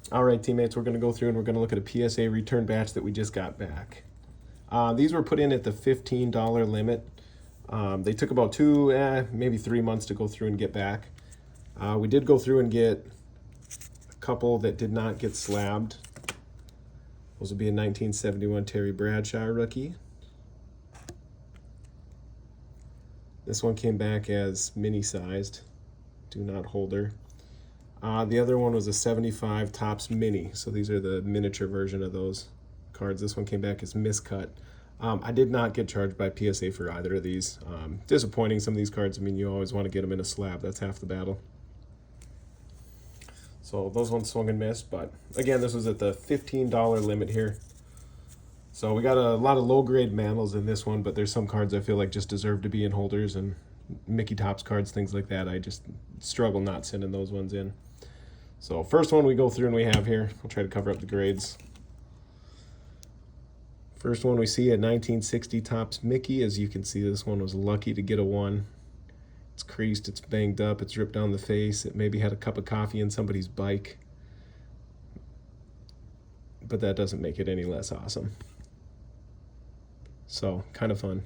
All right, teammates, we're going to go through and we're going to look at a PSA return batch that we just got back. These were put in at the $15 limit. They took about maybe 3 months to go through and get back. We did go through and get a couple that did not get slabbed. Those would be a 1971 Terry Bradshaw rookie. This one came back as mini-sized, do not holder. The other one was a 75 Topps Mini, so these are the miniature version of those cards. This one came back as miscut. I did not get charged by PSA for either of these. Disappointing, some of these cards. I mean, you always want to get them in a slab. That's half the battle. So those ones swung and missed, but again, this was at the $15 limit here. So we got a lot of low-grade Mantles in this one, but there's some cards I feel like just deserve to be in holders, and Mickey Topps cards, things like that, I just struggle not sending those ones in. So first one we go through and we have here, I'll try to cover up the grades. First one we see a 1960 Topps Mickey. As you can see, this one was lucky to get a 1. It's creased, it's banged up, it's ripped down the face. It maybe had a cup of coffee in somebody's bike. But that doesn't make it any less awesome. So, kind of fun.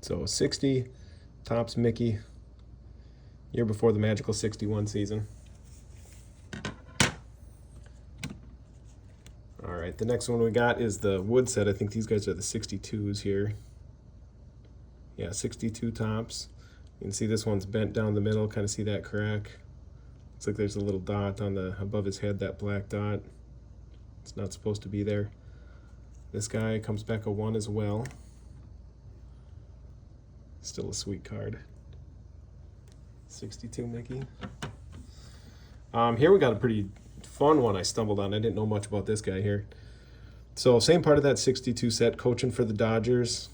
So, 60 Topps Mickey, year before the magical 61 season. All right, the next one we got is the wood set. I think these guys are the 62s here. Yeah, 62 Topps. You can see this one's bent down the middle, kind of see that crack. Looks like there's a little dot on the above his head, that black dot. It's not supposed to be there. This guy comes back a 1 as well. Still a sweet card. 62 Mickey. Here we got a pretty fun one I stumbled on. I didn't know much about this guy here. So same part of that 62 set, coaching for the Dodgers.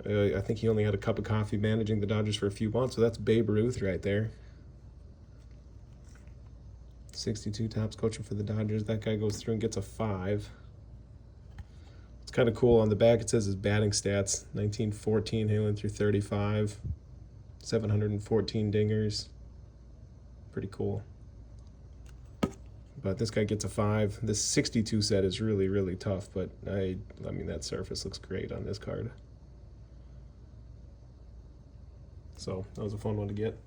I think he only had a cup of coffee managing the Dodgers for a few months, so that's Babe Ruth right there. 62 Topps coaching for the Dodgers. That guy goes through and gets a 5. It's kind of cool. On the back it says his batting stats, 1914 hailing through 35, 714 dingers. Pretty cool. But this guy gets a 5. This 62 set is really, really tough, but I mean, that surface looks great on this card. So that was a fun one to get.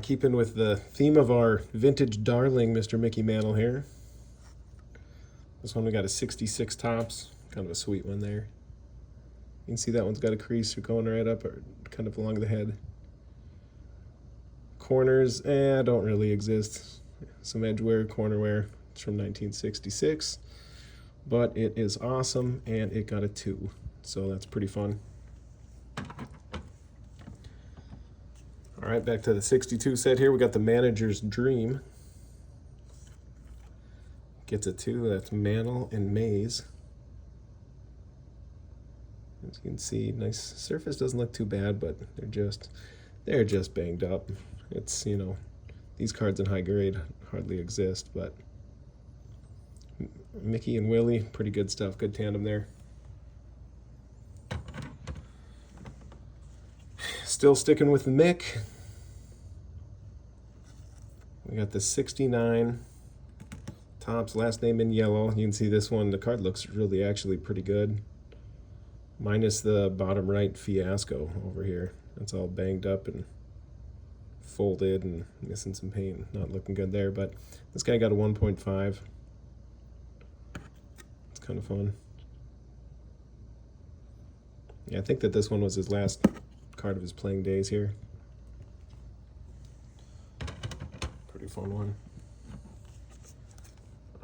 Keeping with the theme of our vintage darling, Mr. Mickey Mantle here. This one we got a 66 Topps, kind of a sweet one there. You can see that one's got a crease going right up or kind of along the head. Corners, don't really exist. Some edge wear, corner wear. It's from 1966, but it is awesome, and it got a 2, so that's pretty fun. All right, back to the 62 set here. We got the Manager's Dream. Gets a 2. That's Mantle and Mays. As you can see, nice surface. Doesn't look too bad, but they're just banged up. It's, you know, these cards in high grade hardly exist, but Mickey and Willie, pretty good stuff. Good tandem there. Still sticking with the Mick. We got the 69 Topps, last name in yellow. You can see this one, the card looks really actually pretty good. Minus the bottom right fiasco over here. That's all banged up and folded and missing some paint. Not looking good there, but this guy got a 1.5. It's kind of fun. Yeah, I think that this one was his last card of his playing days here. Pretty fun one.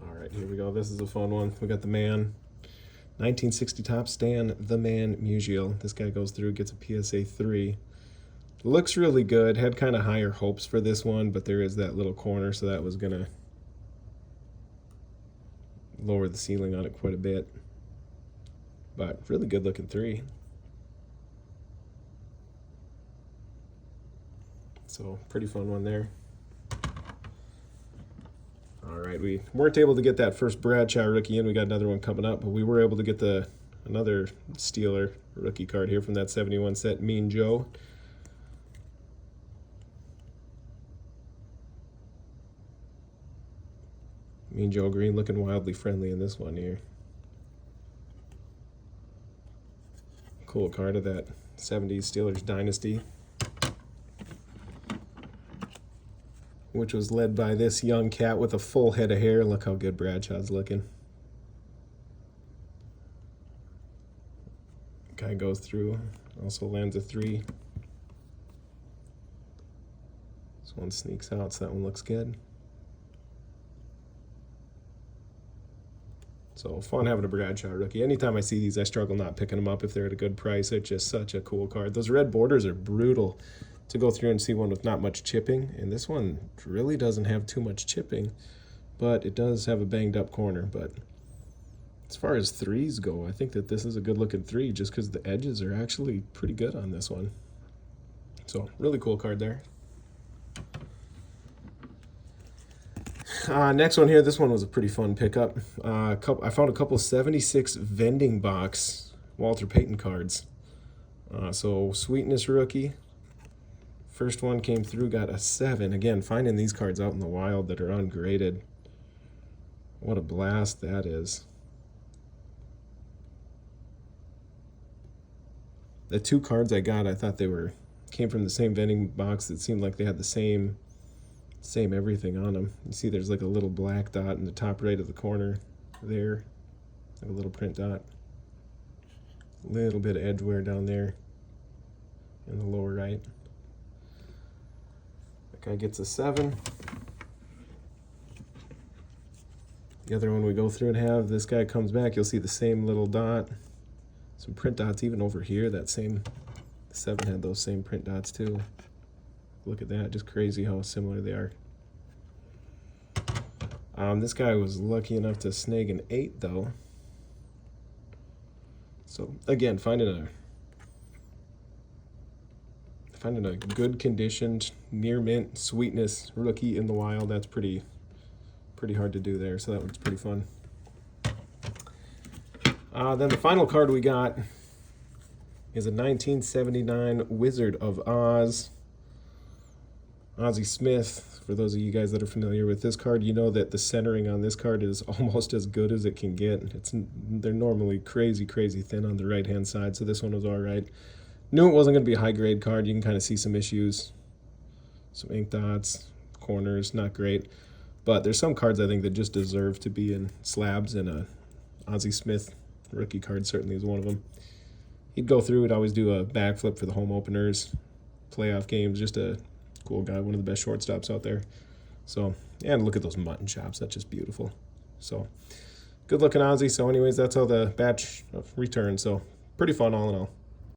All right, here we go. This is a fun one. We got the Man. 1960 Topps Stan the Man Musial. This guy goes through, gets a PSA 3. Looks really good. Had kind of higher hopes for this one, but there is that little corner, so that was going to lower the ceiling on it quite a bit. But really good looking 3. So pretty fun one there. All right, we weren't able to get that first Bradshaw rookie in. We got another one coming up, but we were able to get another Steeler rookie card here from that 71 set, Mean Joe. Mean Joe Green looking wildly friendly in this one here. Cool card of that 70s Steelers dynasty, which was led by this young cat with a full head of hair. Look how good Bradshaw's looking. Guy goes through, also lands a 3. This one sneaks out, so that one looks good. So fun having a Bradshaw rookie. Anytime I see these, I struggle not picking them up if they're at a good price. It's just such a cool card. Those red borders are brutal to go through and see one with not much chipping. And this one really doesn't have too much chipping, but it does have a banged up corner. But as far as 3s go, I think that this is a good looking 3 just because the edges are actually pretty good on this one. So really cool card there. Next one here, this one was a pretty fun pickup. I found a couple 76 vending box Walter Payton cards. So Sweetness rookie. First one came through, got a 7. Again, finding these cards out in the wild that are ungraded. What a blast that is. The 2 cards I got, I thought they came from the same vending box. It seemed like they had the same everything on them. You see there's like a little black dot in the top right of the corner there, like a little print dot. A little bit of edge wear down there in the lower right. That guy gets a 7. The other one we go through and have, this guy comes back, you'll see the same little dot. Some print dots even over here. That same 7 had those same print dots too. Look at that, just crazy how similar they are. This guy was lucky enough to snag an 8 though. So again, finding a good conditioned, near mint, Sweetness rookie in the wild, that's pretty hard to do there. So that one's pretty fun. Then the final card we got is a 1979 Wizard of Oz. Ozzie Smith. For those of you guys that are familiar with this card, you know that the centering on this card is almost as good as it can get. They're normally crazy thin on the right-hand side, so this one was all right. Knew it wasn't going to be a high-grade card. You can kind of see some issues. Some ink dots, corners, not great. But there's some cards I think that just deserve to be in slabs, and a Ozzie Smith rookie card certainly is one of them. He'd go through, he'd always do a backflip for the home openers, playoff games, just a cool guy, one of the best shortstops out there. So, and look at those mutton chops, that's just beautiful. So, good looking Ozzie. So anyways, that's how the batch returned. So, pretty fun all in all.